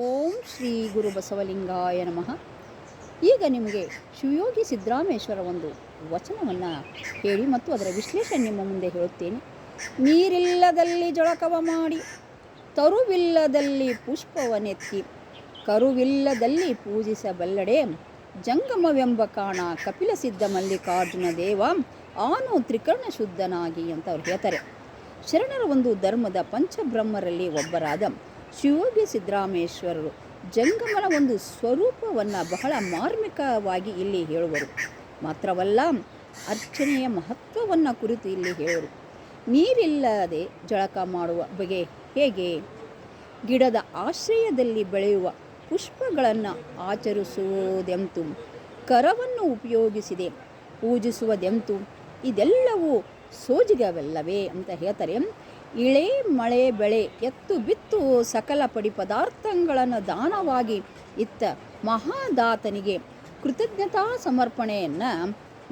ಓಂ ಶ್ರೀ ಗುರು ಬಸವಲಿಂಗಾಯ ನಮಃ. ಈಗ ನಿಮಗೆ ಶಿವಯೋಗಿ ಸಿದ್ದರಾಮೇಶ್ವರ ಒಂದು ವಚನವನ್ನು ಹೇಳಿ ಮತ್ತು ಅದರ ವಿಶ್ಲೇಷಣೆ ನಿಮ್ಮ ಮುಂದೆ ಹೇಳುತ್ತೇನೆ. ನೀರಿಲ್ಲದಲ್ಲಿ ಜಳಕವ ಮಾಡಿ, ತರುವಿಲ್ಲದಲ್ಲಿ ಪುಷ್ಪವನೆತ್ತಿ, ಕರುವಿಲ್ಲದಲ್ಲಿ ಪೂಜಿಸಬಲ್ಲಡೆ, ಜಂಗಮವೆಂಬ ಕಾಣ ಕಪಿಲ ಸಿದ್ಧ ಮಲ್ಲಿಕಾರ್ಜುನ ದೇವ, ಆನು ತ್ರಿಕರ್ಣ ಶುದ್ಧನಾಗಿ ಅಂತ ಅವ್ರು ಹೇಳ್ತಾರೆ. ಶರಣರ ಒಂದು ಧರ್ಮದ ಪಂಚಬ್ರಹ್ಮರಲ್ಲಿ ಒಬ್ಬರಾದ ಶಿವಯೋಗಿ ಸಿದ್ದರಾಮೇಶ್ವರರು ಜಂಗಮನ ಒಂದು ಸ್ವರೂಪವನ್ನು ಬಹಳ ಮಾರ್ಮಿಕವಾಗಿ ಇಲ್ಲಿ ಹೇಳುವರು. ಮಾತ್ರವಲ್ಲ, ಅರ್ಚನೆಯ ಮಹತ್ವವನ್ನು ಕುರಿತು ಇಲ್ಲಿ ಹೇಳುವರು. ನೀರಿಲ್ಲದೆ ಜಳಕ ಮಾಡುವ ಬಗೆ ಹೇಗೆ? ಗಿಡದ ಆಶ್ರಯದಲ್ಲಿ ಬೆಳೆಯುವ ಪುಷ್ಪಗಳನ್ನು ಆಚರಿಸುವುದೆಂತು, ಕರವನ್ನು ಉಪಯೋಗಿಸಿದೆ ಪೂಜಿಸುವುದೆಂತು, ಇದೆಲ್ಲವೂ ಸೋಜಿಗವಲ್ಲವೇ ಅಂತ ಹೇಳ್ತಾರೆ. ಇಳೆ ಮಳೆ ಬೆಳೆ ಎತ್ತು ಬಿತ್ತು ಸಕಲ ಪಡಿ ಪದಾರ್ಥಗಳನ್ನು ದಾನವಾಗಿ ಇತ್ತ ಮಹಾದಾತನಿಗೆ ಕೃತಜ್ಞತಾ ಸಮರ್ಪಣೆಯನ್ನು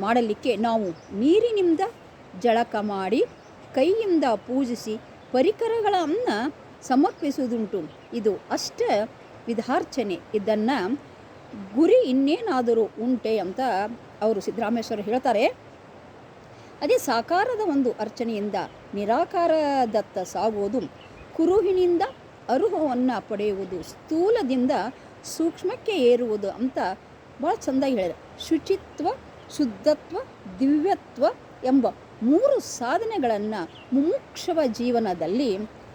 ಮಾಡಲಿಕ್ಕೆ ನಾವು ನೀರಿನಿಂದ ಜಳಕ ಮಾಡಿ ಕೈಯಿಂದ ಪೂಜಿಸಿ ಪರಿಕರಗಳನ್ನು ಸಮರ್ಪಿಸುವುದುಂಟು. ಇದು ಅಷ್ಟ ವಿಧಾರ್ಚನೆ. ಇದನ್ನು ಗುರಿ ಇನ್ನೇನಾದರೂ ಉಂಟೆ ಅಂತ ಅವರು ಸಿದ್ದರಾಮೇಶ್ವರ ಹೇಳ್ತಾರೆ. ಅದೇ ಸಾಕಾರದ ಒಂದು ಅರ್ಚನೆಯಿಂದ ನಿರಾಕಾರದತ್ತ ಸಾಗುವುದು, ಕುರುಹಿನಿಂದ ಅರುಹವನ್ನು ಪಡೆಯುವುದು, ಸ್ಥೂಲದಿಂದ ಸೂಕ್ಷ್ಮಕ್ಕೆ ಏರುವುದು ಅಂತ ಭಾಳ ಚೆಂದಾಗಿ ಹೇಳಿದರು. ಶುಚಿತ್ವ, ಶುದ್ಧತ್ವ, ದಿವ್ಯತ್ವ ಎಂಬ 3 ಸಾಧನೆಗಳನ್ನು ಮುಮುಕ್ಷವ ಜೀವನದಲ್ಲಿ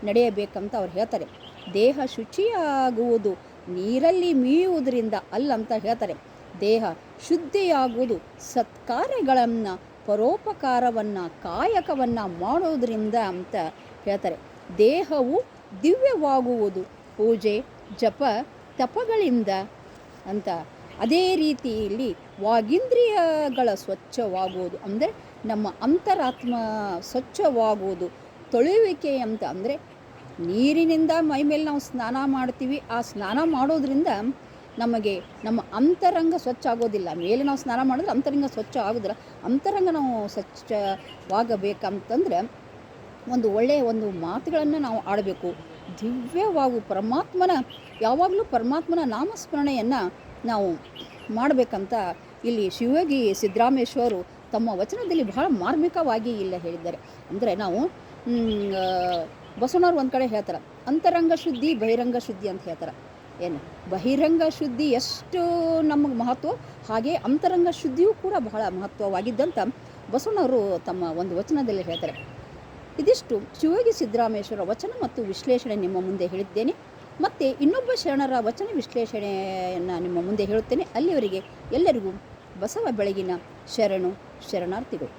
ನಡೆಯಬೇಕಂತ ಅವ್ರು ಹೇಳ್ತಾರೆ. ದೇಹ ಶುಚಿಯಾಗುವುದು ನೀರಲ್ಲಿ ಮೀಯುವುದರಿಂದ ಅಲ್ಲ ಅಂತ ಹೇಳ್ತಾರೆ. ದೇಹ ಶುದ್ಧಿಯಾಗುವುದು ಸತ್ಕಾರ್ಯಗಳನ್ನು ಪರೋಪಕಾರವನ್ನು ಕಾಯಕವನ್ನು ಮಾಡೋದರಿಂದ ಅಂತ ಹೇಳ್ತಾರೆ. ದೇಹವು ದಿವ್ಯವಾಗುವುದು ಪೂಜೆ ಜಪ ತಪಗಳಿಂದ ಅಂತ. ಅದೇ ರೀತಿಯಲ್ಲಿ ವಾಗೀಂದ್ರಿಯಗಳ ಸ್ವಚ್ಛವಾಗುವುದು ಅಂದರೆ ನಮ್ಮ ಅಂತರಾತ್ಮ ಸ್ವಚ್ಛವಾಗುವುದು. ತೊಳೆಯುವಿಕೆ ಅಂತ ಅಂದರೆ ನೀರಿನಿಂದ ಮೈ ಮೇಲೆ ನಾವು ಸ್ನಾನ ಮಾಡ್ತೀವಿ. ಆ ಸ್ನಾನ ಮಾಡೋದ್ರಿಂದ ನಮಗೆ ನಮ್ಮ ಅಂತರಂಗ ಸ್ವಚ್ಛ ಆಗೋದಿಲ್ಲ. ಮೇಲೆ ನಾವು ಸ್ನಾನ ಮಾಡಿದ್ರೆ ಅಂತರಂಗ ಸ್ವಚ್ಛ ಆಗೋದಿಲ್ಲ. ಅಂತರಂಗ ನಾವು ಸ್ವಚ್ಛವಾಗಬೇಕಂತಂದ್ರೆ ಒಂದು ಒಳ್ಳೆಯ ಒಂದು ಮಾತುಗಳನ್ನು ನಾವು ಆಡಬೇಕು. ದಿವ್ಯವಾಗು ಪರಮಾತ್ಮನ ಯಾವಾಗಲೂ ಪರಮಾತ್ಮನ ನಾಮಸ್ಮರಣೆಯನ್ನು ನಾವು ಮಾಡಬೇಕಂತ ಇಲ್ಲಿ ಶಿವಯೋಗಿ ಸಿದ್ದರಾಮೇಶ್ವರು ತಮ್ಮ ವಚನದಲ್ಲಿ ಬಹಳ ಮಾರ್ಮಿಕವಾಗಿ ಇಲ್ಲ ಹೇಳಿದ್ದಾರೆ. ಅಂದರೆ ನಾವು ಬಸವಣ್ಣವ್ರು ಒಂದು ಕಡೆ ಹೇಳ್ತಾರೆ, ಅಂತರಂಗ ಶುದ್ಧಿ ಬಹಿರಂಗ ಶುದ್ಧಿ ಅಂತ ಹೇಳ್ತಾರೆ. ಏನು ಬಹಿರಂಗ ಶುದ್ಧಿ ಎಷ್ಟು ನಮಗೆ ಮಹತ್ವ, ಹಾಗೆ ಅಂತರಂಗ ಶುದ್ಧಿಯೂ ಕೂಡ ಬಹಳ ಮಹತ್ವವಾಗಿದ್ದಂಥ ಬಸವಣ್ಣವರು ತಮ್ಮ ಒಂದು ವಚನದಲ್ಲಿ ಹೇಳ್ತಾರೆ. ಇದಿಷ್ಟು ಶಿವಯೋಗಿ ಸಿದ್ದರಾಮೇಶ್ವರ ವಚನ ಮತ್ತು ವಿಶ್ಲೇಷಣೆ ನಿಮ್ಮ ಮುಂದೆ ಹೇಳಿದ್ದೇನೆ. ಮತ್ತು ಇನ್ನೊಬ್ಬ ಶರಣರ ವಚನ ವಿಶ್ಲೇಷಣೆಯನ್ನು ನಿಮ್ಮ ಮುಂದೆ ಹೇಳುತ್ತೇನೆ. ಅಲ್ಲಿವರೆಗೆ ಎಲ್ಲರಿಗೂ ಬಸವ ಬೆಳಗಿನ ಶರಣಾರ್ಥಿಗಳು.